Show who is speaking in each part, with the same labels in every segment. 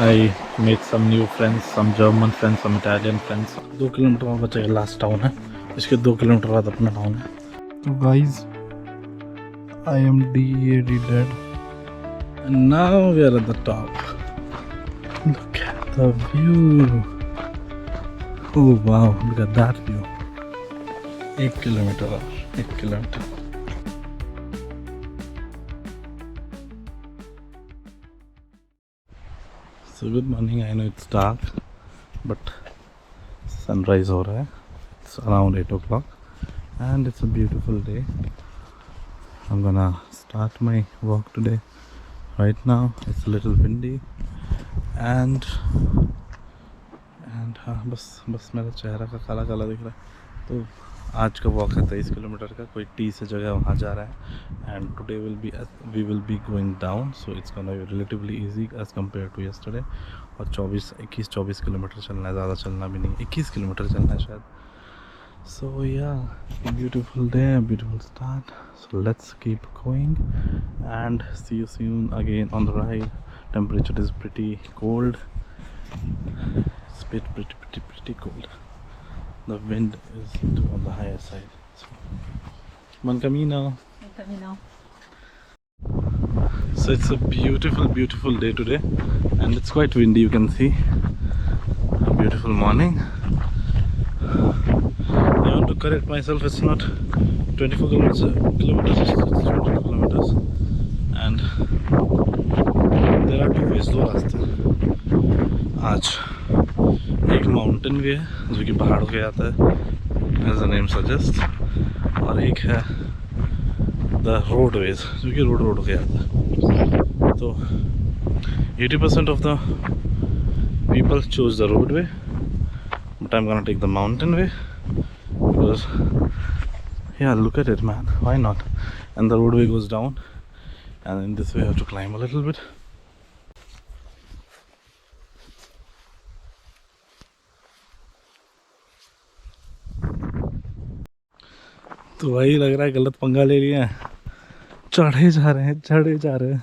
Speaker 1: I made some new friends, some German friends, some Italian friends. 2 kilometre और बचेगा, last town है. इसके 2 kilometre बाद अपना टाउन है. तो guys, I am DAD dead. And now we are at the top. Look at the view. Oh wow, look at that view. 1 kilometre और 1 kilometre. So good morning. I know it's dark, but sunrise हो रहा है. It's around 8 o'clock and it's a beautiful day. I'm gonna start my walk today. Right now it's a little windy and हाँ बस मेरा चेहरा का काला काला दिख रहा है. तो आज का वॉक है 23 किलोमीटर का. कोई टी से जगह वहाँ जा रहा है and today we will be going down, so it's gonna be relatively easy as compare to yesterday. और 21-24 किलोमीटर चलना है, ज़्यादा चलना भी नहीं, 21 किलोमीटर चलना है शायद. So yeah beautiful day, beautiful start. So let's keep going and see you soon again on the ride. Temperature is pretty cold. It's pretty cold. The wind is on the higher side. So, Buen camino.
Speaker 2: Buen camino.
Speaker 1: So it's a beautiful day today, and it's quite windy. You can see a beautiful morning. I want to correct myself. It's not 24 kilometers. It's 22 kilometers, and there are 2 ways. 2 रास्ते आज. एक mountain वे है जो कि पहाड़ों के आता है, एज द नेम सजेस्ट, और एक है द रोडवेज जो कि रोड के आता है. तो 80% of the people choose the road way, but I am gonna take the mountain way because yeah, look at it man, why not? And the roadway goes down and in this way I have to climb a little bit. तो वही लग रहा है गलत पंगा ले लिया है. चढ़े जा रहे हैं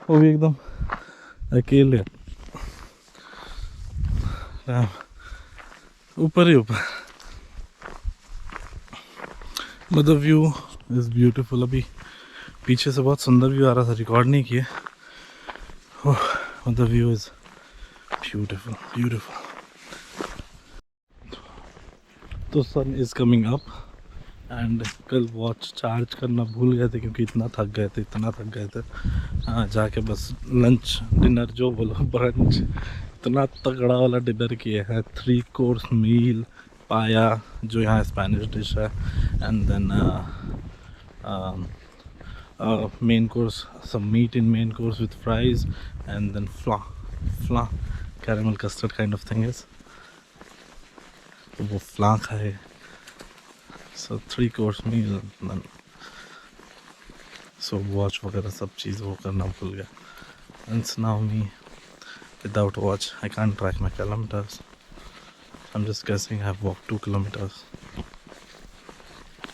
Speaker 1: वो भी एकदम अकेले, ऊपर ही ऊपर. But the view is beautiful. अभी पीछे से बहुत सुंदर व्यू आ रहा था, रिकॉर्ड नहीं किए. The view is beautiful. तो सन इज कमिंग अप एंड कल वॉच चार्ज करना भूल गए थे क्योंकि इतना थक गए थे. हाँ, जाके बस लंच डिनर जो बोलो, ब्रंच, इतना तगड़ा वाला डिनर किया है. 3 कोर्स मील पाया जो यहाँ स्पेनिश डिश है, and then main course, some meat in main course with fries, and then flan caramel custard kind of thing is. तो वो फ्ला खाए. So 3 course meal, so watch वगैरह सब चीज़ वो करना भूल गया. And now me without watch I can't track my kilometers. I'm just guessing I've walked 2 kilometers.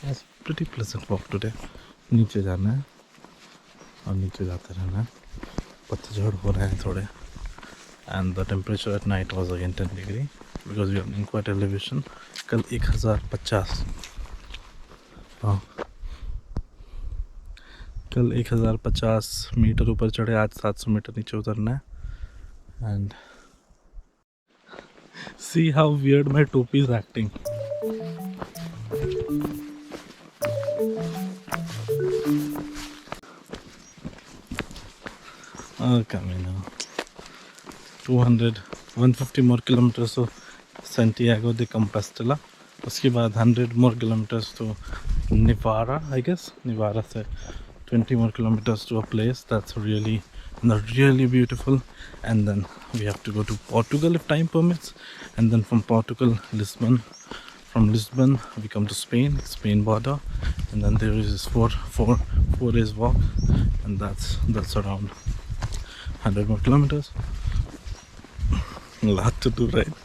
Speaker 1: It's pretty pleasant walk today. नीचे जाना है और नीचे जाते रहना है. पतझड़ हो रहे हैं थोड़े. And the temperature at night was again 10 degree because we are in quite elevation. कल 1050. हाँ, कल 1050 मीटर ऊपर चढ़े, आज 700 मीटर नीचे उतरना है. एंड सी हाउ वियर्ड माई टोपी is acting. Camino 150 more kilometers to Santiago de Compostela. उसके बाद 100 more kilometers to Nevada, I guess. Nevada से 20 more kilometers to a place that's really beautiful. And then we have to go to Portugal if time permits. And then from Portugal, Lisbon. From Lisbon, we come to Spain border. And then there is this 4 days walk. And that's around 100 more kilometers. A lot to do, right?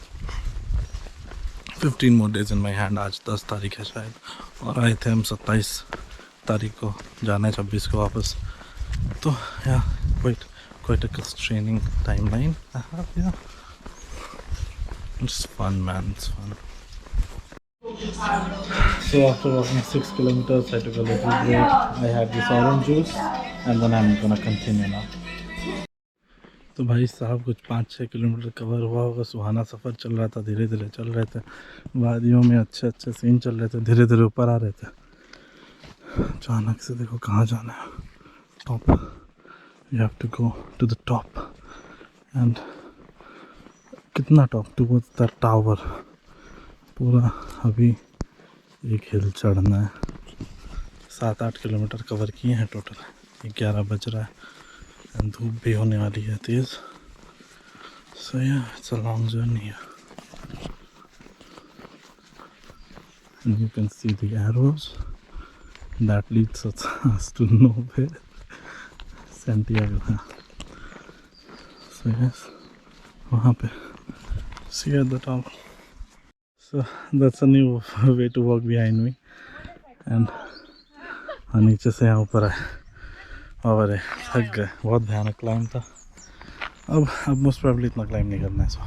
Speaker 1: 15 more days in my hand. आज 10 तारीख है शायद, और आए थे हम 27 तारीख को. जाना है 26 को वापस. तो या quite a constraining timeline I have here. It's fun, man. It's fun. So after walking 6 kilometers, I took a little break. I had this orange juice, and then I'm gonna continue now. तो भाई साहब कुछ 5-6 kilometre cover हुआ होगा. सुहाना सफ़र चल रहा था, धीरे धीरे चल रहे थे. वादियों में अच्छे अच्छे सीन चल रहे थे, धीरे धीरे ऊपर आ रहे थे. अचानक से देखो कहाँ जाना है. Top. You have to go to the top. And कितना टॉप? towards the tower. पूरा अभी एक हिल चढ़ना है. 7-8 किलोमीटर कवर किए हैं टोटल. 11 बज रहा है and धूप भी होने वाली है तेज़. So yeah, it's a long journey here. And you can see the arrows that leads us to nowhere. Santiago. So yes, वहाँ पे. See at the top. So that's a new way to walk behind me. And नीचे से यहाँ ऊपर आए और थक गए. बहुत भयानक क्लाइंब था. अब मोस्ट प्रोबेबली इतना क्लाइंब नहीं करना है. So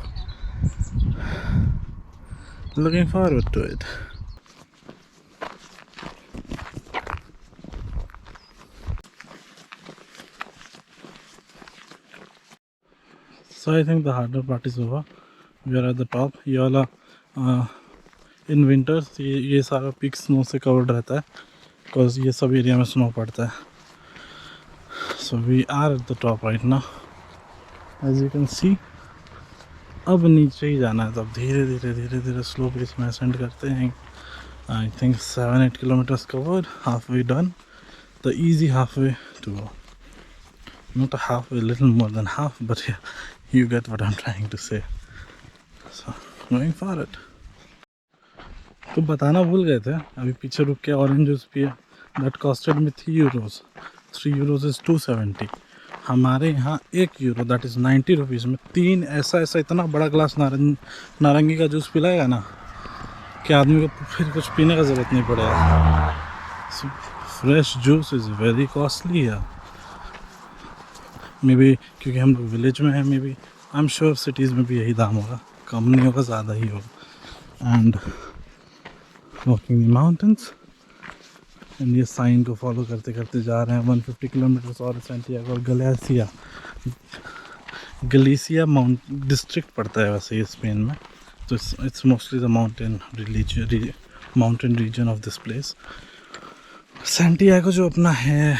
Speaker 1: looking forward to it. So I think the harder part is over. We are at the top. ये वाला in winters ये सारा पीक स्नो से कवर्ड रहता है because ये सब एरिया में स्नो पड़ता है. So we are at the top right now. As you can see, अब नीचे ही जाना है. तो अब धीरे धीरे स्लो पेस में असेंड करते हैं. I think 7-8 kilometers covered, halfway done. The easy halfway to go. Not a halfway, a little more than half, but yeah, you get what I'm trying to say. So going for it. तो बताना भूल गए थे, अभी पीछे रुक के orange juice पिए. दैट कॉस्टेड में 3 euros. 3 euros is 270. हमारे यहाँ 1 euro दैट इज़ 90 रुपीज़ में 3 ऐसा इतना बड़ा ग्लास नारंगी का जूस पिलाएगा ना कि आदमी को फिर कुछ पीने का ज़रूरत नहीं पड़ेगा. So fresh juice is very costly है. मे बी क्योंकि हम लोग विलेज में हैं. Maybe I am sure cities में भी यही दाम होगा. कम नहीं होगा, ज़्यादा ही होगा. And walking in mountains and ये साइन को फॉलो करते करते जा रहे हैं. 150 किलोमीटर्स और सैंटियागो और गलीसिया माउंट डिस्ट्रिक्ट पड़ता है वैसे ये स्पेन में. तो it's mostly the mountain region of this place. Santiago जो अपना है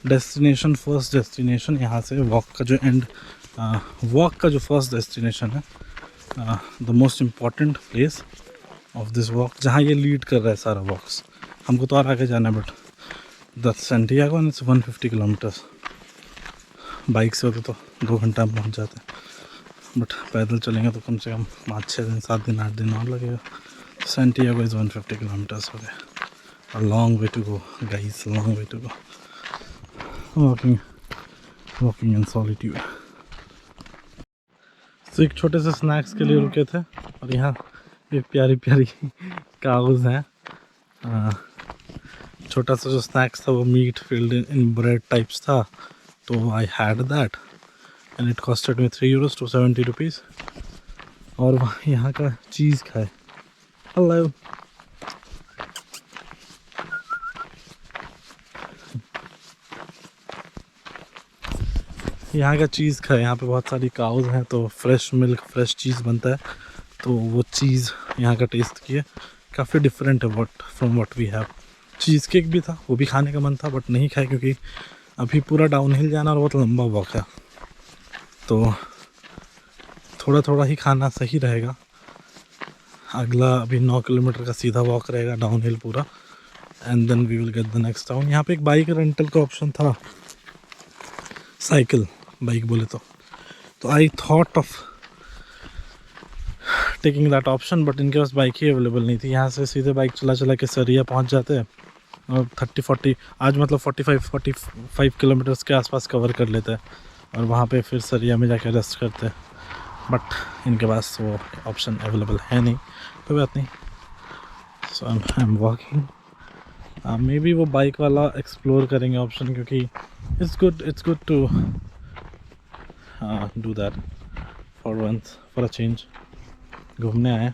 Speaker 1: डेस्टिनेशन, फर्स्ट डेस्टिनेशन, यहाँ से वॉक का जो फर्स्ट डेस्टिनेशन है, the most important place of this walk, जहाँ ये लीड कर रहा है सारा वॉक्स. हमको तो और आगे जाना है but the Santiago it's 150 kilometres. Bike से होते तो 2 घंटा में पहुँच जाते हैं, बट पैदल चलेंगे तो कम से कम 5-6 दिन, 7 दिन, 8 दिन और लगेगा. सैंटियागो इज़ 150 किलोमीटर्स हो गए. A long way to go, guys. Long way to go. Walking in solitude. तो एक छोटे से स्नैक्स के लिए रुके थे और यहाँ ये प्यारी कागज़ हैं. छोटा सा जो स्नैक्स था वो meat filled in bread types था. तो I had that and it costed me 3 euros, 270 rupees. और यहाँ का चीज़ खाए. हेलो. यहाँ का चीज़ खाए. यहाँ पे बहुत सारी काउज हैं तो फ्रेश मिल्क, फ्रेश चीज़ बनता है. तो वो चीज़ यहाँ का टेस्ट किया, काफ़ी डिफरेंट है from what we have. Cheesecake भी था, वो भी खाने का मन था बट नहीं खाए क्योंकि अभी पूरा डाउनहिल जाना और बहुत लंबा वॉक है. तो थोड़ा ही खाना सही रहेगा. अगला अभी 9 किलोमीटर का सीधा वॉक रहेगा डाउनहिल पूरा. And then we will get the next town. यहाँ पे एक बाइक रेंटल का ऑप्शन था, साइकिल बाइक बोले तो I thought of taking that option but इनके पास बाइक ही अवेलेबल नहीं थी. यहाँ से सीधे बाइक चला के सरिया पहुँच जाते हैं और 30-40 आज मतलब 45 किलोमीटर्स के आसपास कवर कर लेते हैं और वहाँ पे फिर सरिया में जाके रेस्ट करते हैं. बट इनके पास वो ऑप्शन अवेलेबल है नहीं. कोई बात नहीं. So I am walking. Maybe वो बाइक वाला एक्सप्लोर करेंगे ऑप्शन, क्योंकि it's good to do that for once, for a change. घूमने आए,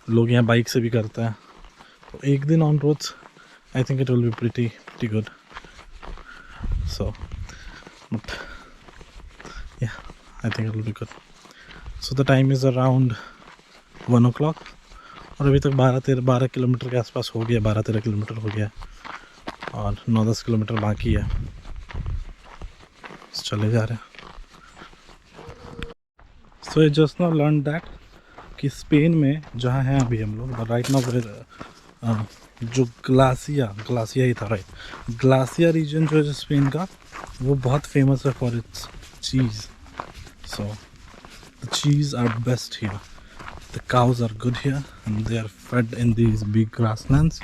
Speaker 1: लोग यहाँ बाइक से भी करते हैं, तो एक दिन on roads I think it will be pretty good. So, but yeah, I think it will be good. So the time is around 1 o'clock और अभी तक 12 किलोमीटर के आसपास हो गया, 12-13 किलोमीटर हो गया और 9-10 किलोमीटर बाकी है, चले जा रहे हैं. So I just now learn that कि स्पेन में जहाँ हैं अभी हम लोग राइट नाउ, जो ग्लासिया ही था, राइट, ग्लासिया रीजन जो है स्पेन का, वो बहुत फेमस है for its cheese. So the cheese are best here. The cows are good here and they are fed in these big grasslands.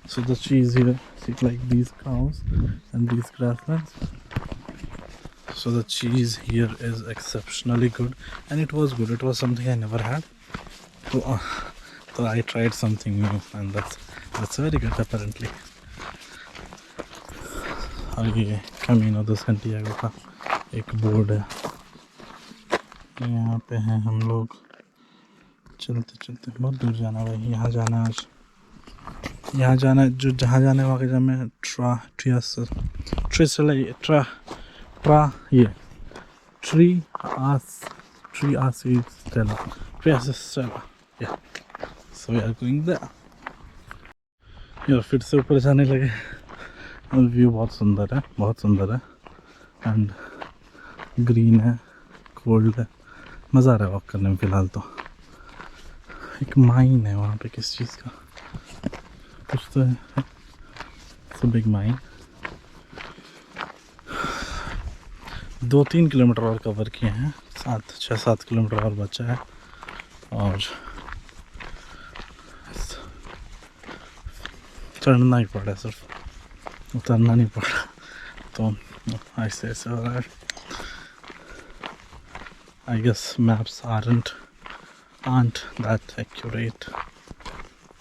Speaker 1: So the cheese here, see, like these cows and these grasslands. So the cheese here is exceptionally good and it was good. It was something I never had. So I tried something new and that's very good apparently. और ये Camino de Santiago का एक board है, यहाँ पे हैं हम लोग. चलते चलते बहुत दूर जाना है भाई, यहाँ जाना है आज, यहाँ जाना है, जो जहाँ जाने वाले जब मैं Stella. Yeah, so we are going there. यार फिर से ऊपर जाने लगे और व्यू बहुत सुंदर है एंड ग्रीन है, कोल्ड है, मज़ा आ रहा है वॉक करने में. फ़िलहाल तो एक माइन है वहाँ पे, किस चीज़ का कुछ तो है, it's a big mine. 2-3 kilometre और कवर किए हैं, 6-7 किलोमीटर और बचा है और चढ़ना ही पड़ा, सिर्फ उतरना नहीं पड़ा. तो ऐसे ऐसे हो रहा है. I guess maps aren't that accurate.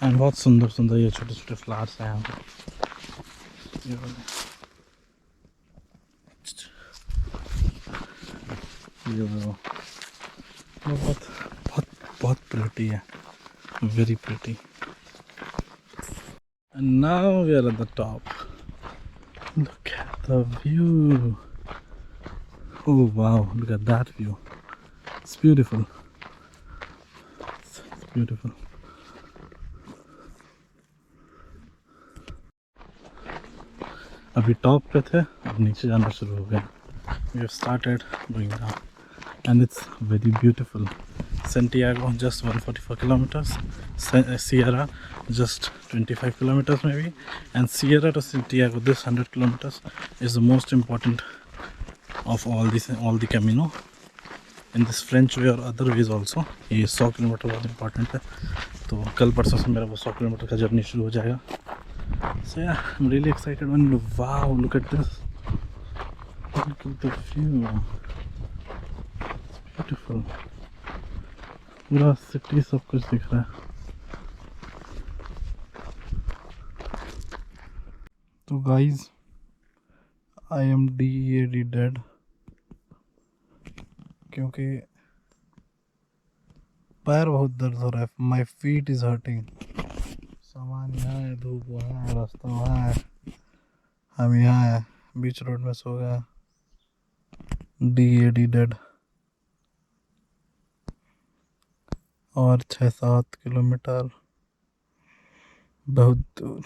Speaker 1: And बहुत सुंदर ये छोटे छोटे फ्लावर्स हैं यहाँ पे. ये बहुत प्रिटी है, very pretty. And now we are at the top. Look at the view. Oh wow, look at that view. It's beautiful. Beautiful. अभी टॉप पे थे, अब नीचे जाना शुरू हो गया. We have started going down and it's very beautiful. Santiago just 144 kilometers, Sierra just 25 kilometers maybe, and Sierra to Santiago, this 100 kilometers is the most important of all the Camino. In this French way or other ways also. ये 100 kilometre बहुत important है, तो कल परसों से मेरा वो 100 kilometre का जर्नी शुरू हो जाएगा. So yeah, I'm really excited. And wow, look at this. Look at the view. It's beautiful. पूरा सिटी सब कुछ दिख रहा है. तो guys, I am dead. क्योंकि पैर बहुत दर्द हो रहा है. My feet is hurting. सामान यहाँ है, धूप वहाँ है, रास्ता वहाँ है, हम यहाँ है, बीच रोड में सो गया. डेड. और 6-7 किलोमीटर बहुत दूर.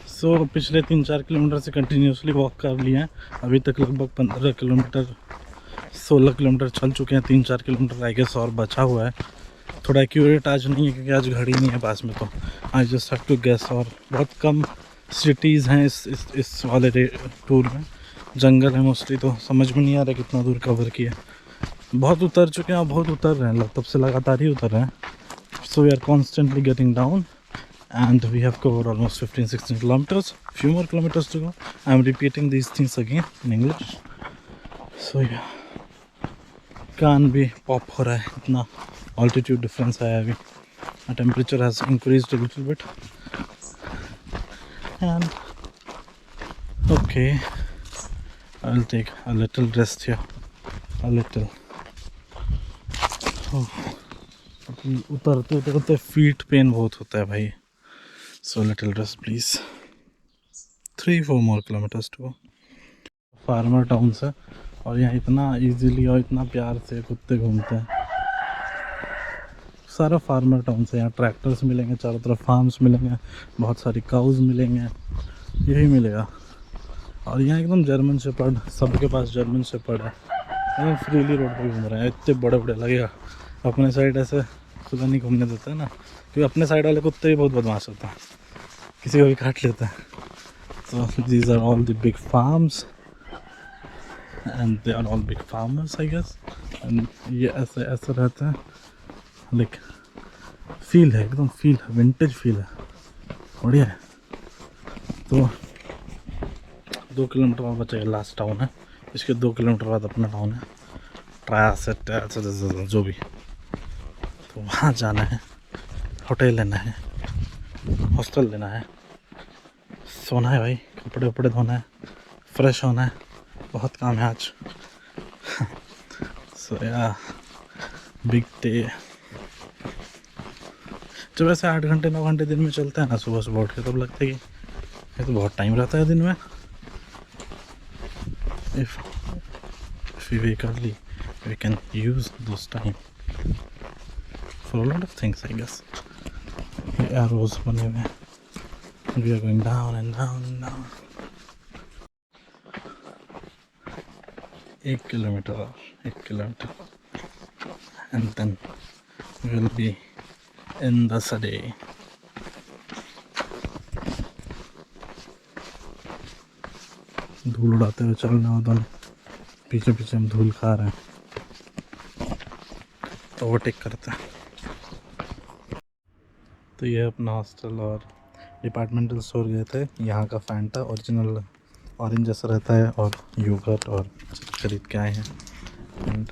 Speaker 1: सो पिछले 3-4 किलोमीटर से कंटिन्यूसली वॉक कर लिए हैं. अभी तक लगभग 15 किलोमीटर 16 किलोमीटर चल चुके हैं. 3-4 किलोमीटर आई गेस और बचा हुआ है. थोड़ा एक्यूरेट आज नहीं है क्योंकि आज घड़ी नहीं है पास में, तो I just have to guess. और बहुत कम सिटीज़ हैं इस वाले टूर में. जंगल है मोस्टली, तो समझ में नहीं आ रहा कितना दूर कवर किया. बहुत उतर चुके हैं और बहुत उतर रहे हैं, तब से लगातार ही उतर रहे हैं. So we are constantly getting down and we have covered almost 15-16 kilometers. Few more kilometers to go. I am repeating these things again in English. So yeah, कान भी पॉप हो रहा है, इतना altitude difference है अभी. My temperature has increased a little bit. And okay, I will take a little rest here. A little. उतरते उतरते feet pen बहुत होता है भाई. So little rest please. 3-4 more kilometers to go. Farmer town से, और यहाँ इतना इजीली और इतना प्यार से कुत्ते घूमते हैं. सारा फार्मर टाउन से. यहाँ ट्रैक्टर्स मिलेंगे चारों तरफ, फार्म्स मिलेंगे, बहुत सारी काउज मिलेंगे, यही मिलेगा. और यहाँ एकदम जर्मन शेपर्ड, सबके पास जर्मन शेपर्ड है. एकदम फ्रीली रोड पर घूम रहे हैं. इतने बड़े बड़े लगेगा. अपने साइड ऐसे खुदा नहीं घूमने देते हैं ना, क्योंकि अपने साइड वाले कुत्ते भी बहुत बदमाश होते हैं, किसी को भी काट लेते हैं. So these are all the big farms and they are all big farmers I guess. And ये ऐसे ऐसे रहता है. लाइक फील है, एकदम फील है, विंटेज फील है, बढ़िया है. तो 2 किलोमीटर और बचेगा, लास्ट टाउन है. इसके 2 किलोमीटर बाद अपना टाउन है, ट्रायासेट जो भी. तो वहाँ जाना है, होटल लेना है, हॉस्टल लेना है, सोना है भाई, कपड़े वपड़े धोना है, फ्रेश होना है, बहुत काम है आज. सो या बिग डे. जब ऐसे 8 घंटे 9 घंटे दिन में चलते हैं ना, सुबह सुबह उठ के, तब लगता है कि ये तो बहुत टाइम रहता है दिन में. If we wake early, we can use those time for a lot of things, I guess. ये arrows बने हुए हैं. We are going down and down and down. 1 kilometer or 1 kilometer, and then we will be in the city. धूल उड़ाते हुए चल रहे हैं दोनों, पीछे पीछे हम धूल खा रहे हैं, ओवरटेक करते हैं. तो ये अपना हॉस्टल और डिपार्टमेंटल स्टोर गए थे. यहाँ का फैंटा ओरिजिनल ऑरेंज जैसा रहता है, और योगर्ट और खरीद के आए हैं. एंड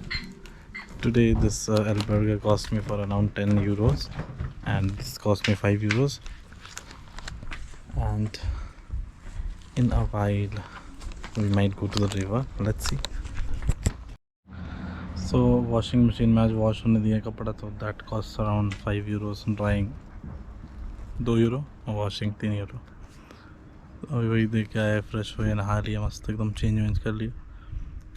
Speaker 1: टुडे दिस एल्बर्गर cost me for around 10 euros and this cost me 5 euros. And in a while we might go to the river, let's see. So washing machine में आज वॉश होने दिया कपड़ा, तो that costs around 5 euros drying, 2 euro, और washing 3 euro. अभी वही देख के आया, फ्रेश हुए, नहा लिया मस्त, एकदम चेंज वेंज कर लिया,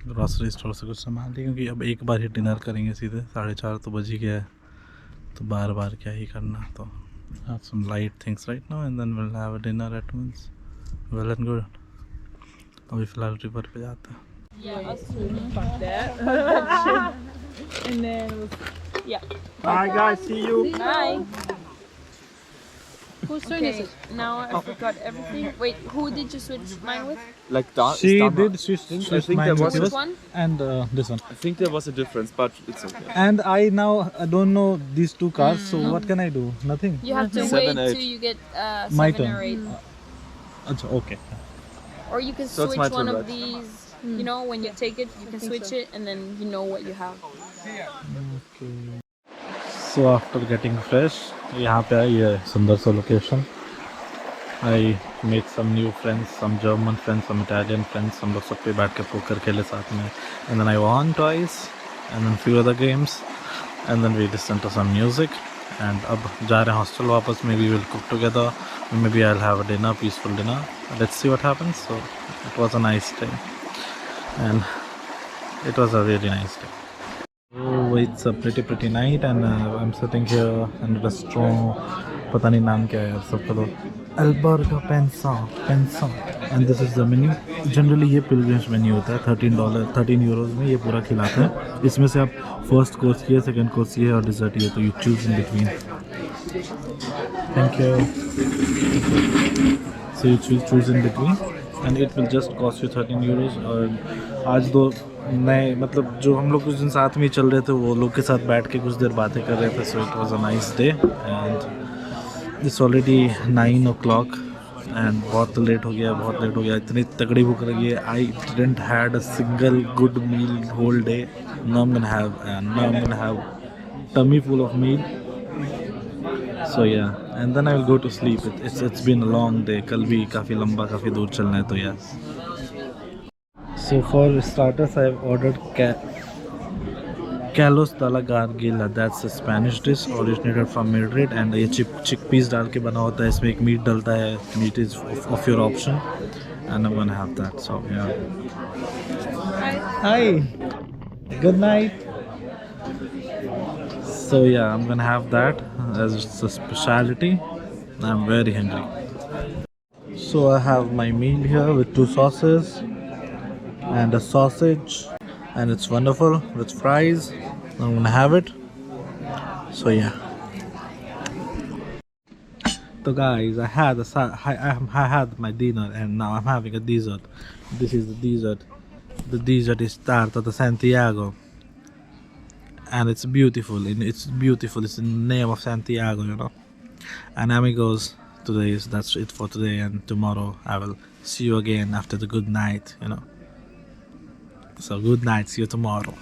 Speaker 1: ग्रॉसरी स्टोर से कुछ सामान लिया, क्योंकि अब एक बार ही डिनर करेंगे सीधे. 4:30 तो बज ही गया है, तो बार बार क्या ही करना. तो have some light things right now and then we'll have a dinner at once. Well and good. अभी फिलहाल रिवर पे जाते हैं.
Speaker 2: Yeah, us too. Fuck that. And then, yeah.
Speaker 3: Bye guys, see you.
Speaker 2: Bye.
Speaker 4: Whose turn is
Speaker 2: Okay,
Speaker 4: it?
Speaker 2: now I forgot everything. Wait, who did you switch mine with?
Speaker 3: Like that.
Speaker 1: She did. She
Speaker 3: I think
Speaker 1: switched
Speaker 3: there
Speaker 1: mine
Speaker 3: was
Speaker 1: with
Speaker 2: Which
Speaker 1: yours
Speaker 2: one?
Speaker 1: and this one.
Speaker 3: I think there was a difference, but it's okay.
Speaker 1: And I now don't know these two cars, so what can I do? Nothing.
Speaker 2: You have to
Speaker 3: 7,
Speaker 2: wait
Speaker 3: 8.
Speaker 2: till you get
Speaker 1: My
Speaker 2: 7
Speaker 1: turn.
Speaker 2: or 8.
Speaker 1: अच्छा, okay.
Speaker 2: Or you can
Speaker 3: So it's my
Speaker 2: switch one
Speaker 3: turn,
Speaker 2: of
Speaker 3: right?
Speaker 2: these. You know, when you take it, you can switch it, and then you know what you have.
Speaker 1: Okay. So after getting fresh, यहाँ पे है ये सुंदर सा location. I made some new friends, some German friends, some Italian friends. हम लोग सब पे बैठ के पोकर खेले साथ में. And then I won twice, and then few other games, and then we listened to some music. And अब जा रहे हैं हॉस्टल वापस. Maybe we'll cook together. Maybe I'll have a dinner, peaceful dinner. Let's see what happens. So it was a nice day, and it was a really nice day. Oh, it's a pretty night, and I'm sitting here in a restaurant. पता नहीं नाम क्या है यार सबका. तो Alberga Pensa, and this is the menu. Generally ये pilgrims menu होता है. $13 euros में ये पूरा खिलाता है. इसमें से आप फर्स्ट कोर्स ये, सेकंड कोर्स ये, और डिज़र्ट ये, तो you choose in between. Thank you. So you choose in between and it will just cost you 13 euros. और आज दो नए, मतलब जो हम लोग कुछ दिन साथ में ही चल रहे थे, वो लोग के साथ बैठ के कुछ देर बातें कर रहे थे. So it was a nice day. And it's already 9 o'clock and बहुत लेट हो गया. इतनी तगड़ी भूख लगी है. I didn't had a single good meal whole day. Now I'm gonna have tummy full of meal. So yeah, and then I will go to sleep. It's been a long day. कल भी काफ़ी लंबा, काफ़ी दूर चलना है, तो yes. So for starters, I've ordered Kalos de la Gargilla. That's a Spanish dish originated from Madrid, and ये chickpeas डाल के बना होता है. इसमें एक meat डलता है. Meat is of your option, and I'm gonna have that. So yeah. Hi. Good night. So yeah, I'm gonna have that as a specialty. I'm very hungry. So I have my meal here with 2 sauces and a sausage, and it's wonderful with fries. I'm gonna have it. So yeah. So guys, I had my dinner, and now I'm having a dessert. This is the dessert. The dessert is Tarta de Santiago, and it's beautiful. It's beautiful. It's in the name of Santiago, you know. And amigos, that's it for today, and tomorrow I will see you again after the good night, you know. So good night. See you tomorrow.